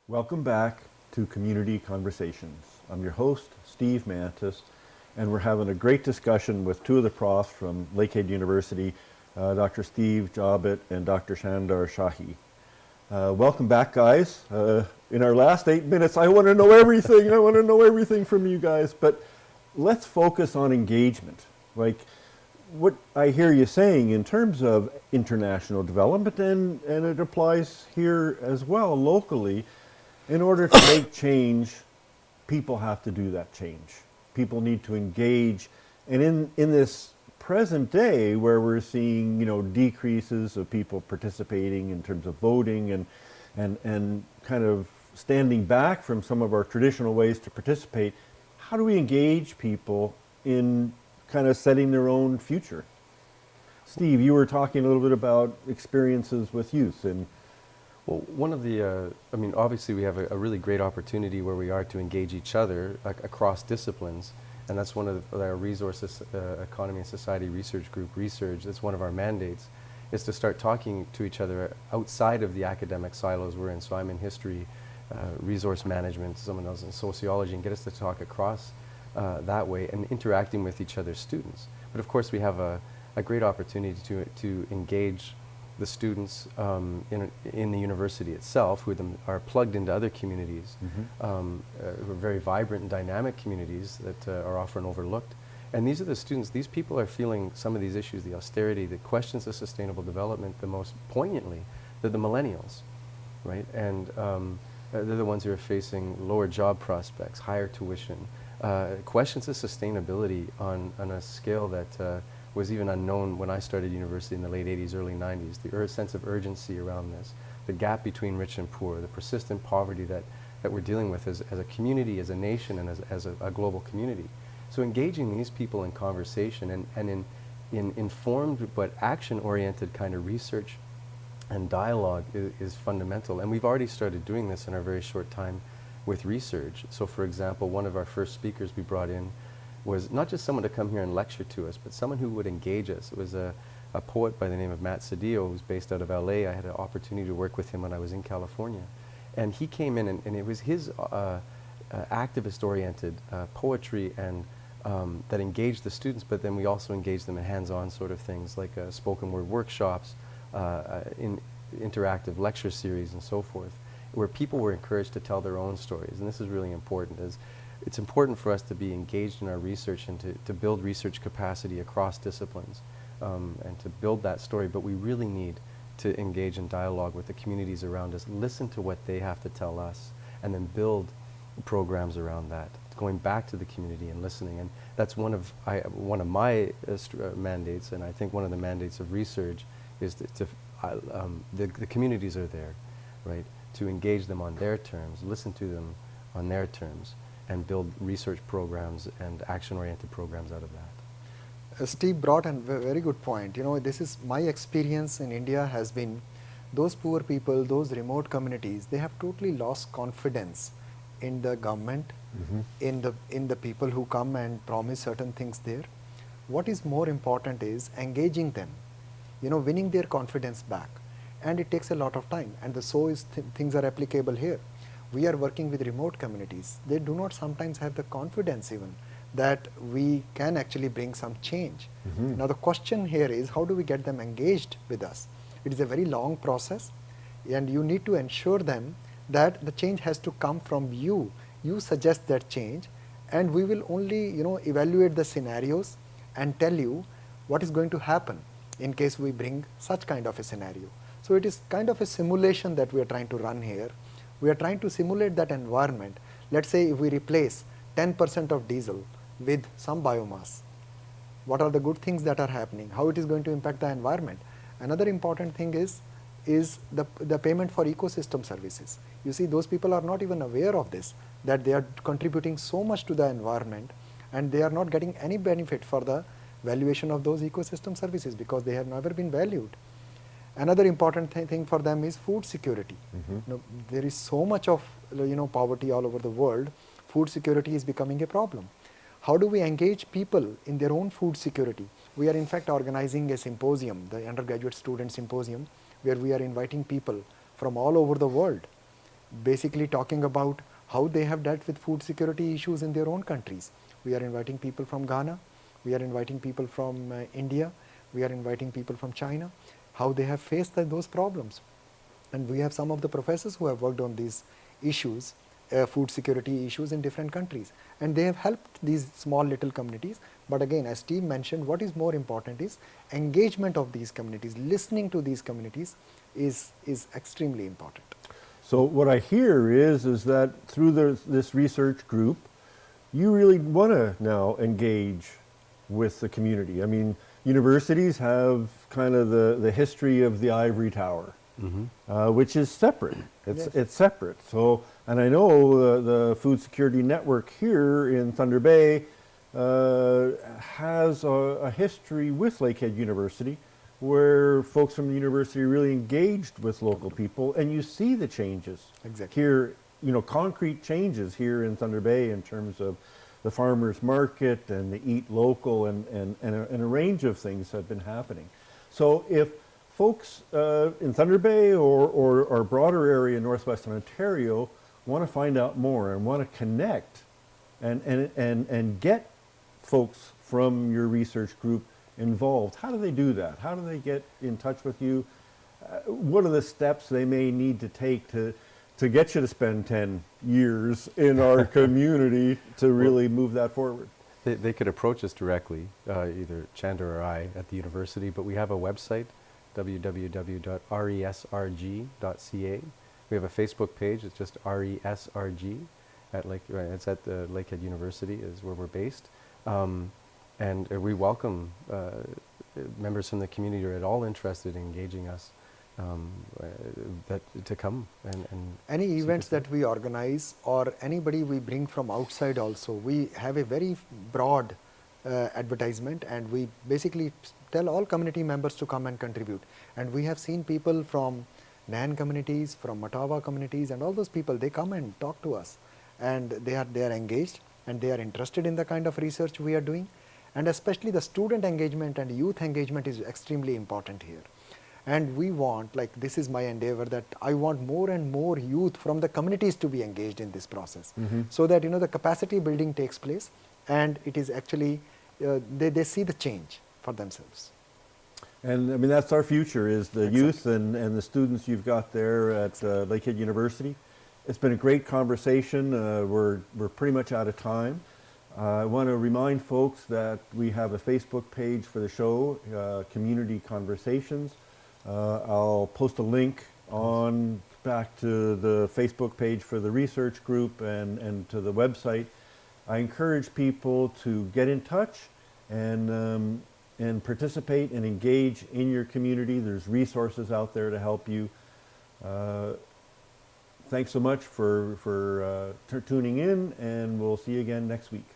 Welcome back to Community Conversations. I'm your host, Steve Mantis, and we're having a great discussion with two of the profs from Lakehead University, Dr. Steve Jobbitt and Dr. Shandar Shahi. Welcome back, guys. In our last 8 minutes, I want to know everything. I want to know everything from you guys, but let's focus on engagement. Like what I hear you saying in terms of international development, and it applies here as well locally. In order to make change, people have to do that change. People need to engage. And in this present day where we're seeing, decreases of people participating in terms of voting and kind of standing back from some of our traditional ways to participate, how do we engage people in kind of setting their own future? Steve, you were talking a little bit about experiences with youth and Well, one of the, obviously we have a really great opportunity where we are to engage each other across disciplines, and that's one of our resources, economy and society research group, research, that's one of our mandates, is to start talking to each other outside of the academic silos we're in. So I'm in history, resource management, someone else in sociology, and get us to talk across that way and interacting with each other's students. But of course we have a great opportunity to engage the students in the university itself, who are plugged into other communities, who are very vibrant and dynamic communities that are often overlooked. And these are the students, these people are feeling some of these issues, the austerity, the questions of sustainable development the most poignantly. They're the millennials, right? And they're the ones who are facing lower job prospects, higher tuition, questions of sustainability on a scale that was even unknown when I started university in the late 80s, early 90s. The sense of urgency around this, the gap between rich and poor, the persistent poverty that we're dealing with as a community, as a nation, and as a global community. So engaging these people in conversation and in informed but action-oriented kind of research and dialogue is fundamental. And we've already started doing this in our very short time with research. So for example, one of our first speakers we brought in was not just someone to come here and lecture to us, but someone who would engage us. It was a poet by the name of Matt Cedillo, who's based out of LA. I had an opportunity to work with him when I was in California. And he came in and it was his activist-oriented poetry and that engaged the students, but then we also engaged them in hands-on sort of things like spoken word workshops, in interactive lecture series and so forth, where people were encouraged to tell their own stories. And this is really important. It's important for us to be engaged in our research and to build research capacity across disciplines and to build that story, but we really need to engage in dialogue with the communities around us, listen to what they have to tell us, and then build programs around that, going back to the community and listening. And that's one of my mandates, and I think one of the mandates of research is the communities are there, right, to engage them on their terms, listen to them on their terms, and build research programs and action-oriented programs out of that. Steve brought a very good point. This is my experience in India has been those poor people, those remote communities, they have totally lost confidence in the government, in the people who come and promise certain things there. What is more important is engaging them, winning their confidence back. And it takes a lot of time. And things are applicable here. We are working with remote communities. They do not sometimes have the confidence even that we can actually bring some change. Now the question here is, how do we get them engaged with us? It is a very long process, and you need to ensure them that the change has to come from you. You suggest that change, and we will only evaluate the scenarios and tell you what is going to happen in case we bring such kind of a scenario. So it is kind of a simulation that we are trying to run here. We are trying to simulate that environment. Let's say if we replace 10% of diesel with some biomass, what are the good things that are happening, how it is going to impact the environment. Another important thing is the payment for ecosystem services. You see, those people are not even aware of this, that they are contributing so much to the environment and they are not getting any benefit for the valuation of those ecosystem services because they have never been valued. Another important thing for them is food security. There is so much of poverty all over the world. Food security is becoming a problem. How do we engage people in their own food security? We are in fact organizing a symposium, the undergraduate student symposium, where we are inviting people from all over the world. basically talking about how they have dealt with food security issues in their own countries. We are inviting people from Ghana, we are inviting people from India, we are inviting people from China, how they have faced those problems. And we have some of the professors who have worked on these issues, food security issues in different countries. And they have helped these small little communities. But again, as Steve mentioned, what is more important is engagement of these communities, listening to these communities is extremely important. So what I hear is that through this research group, you really want to now engage with the community. I mean, universities have kind of the history of the ivory tower, which is separate. It's separate. So, and I know the Food Security Network here in Thunder Bay has a history with Lakehead University, where folks from the university really engaged with local people, and you see the changes here, concrete changes here in Thunder Bay in terms of the farmers market and the eat local and a range of things have been happening. So if folks in Thunder Bay or broader area in northwestern Ontario want to find out more and want to connect and get folks from your research group involved, how do they do that? How do they get in touch with you? What are the steps they may need to take to get you to spend 10 years in our community to really move that forward? They could approach us directly, either Chandra or I at the university, but we have a website, www.resrg.ca. We have a Facebook page, it's just RESRG, it's at the Lakehead University is where we're based. And we welcome members from the community who are at all interested in engaging us to come and any events that we organize or anybody we bring from outside also, we have a very broad advertisement, and we basically tell all community members to come and contribute. And we have seen people from Nan communities, from Matawa communities, and all those people, they come and talk to us, and they are engaged and they are interested in the kind of research we are doing. And especially the student engagement and youth engagement is extremely important here. And we want, like this is my endeavor, that I want more and more youth from the communities to be engaged in this process, so that the capacity building takes place, and it is actually they see the change for themselves. And I mean, that's our future, is the youth and the students you've got there at Lakehead University. It's been a great conversation. We're pretty much out of time. I want to remind folks that we have a Facebook page for the show, Community Conversations. I'll post a link on back to the Facebook page for the research group and to the website. I encourage people to get in touch and participate and engage in your community. There's resources out there to help you. Thanks so much for tuning in, and we'll see you again next week.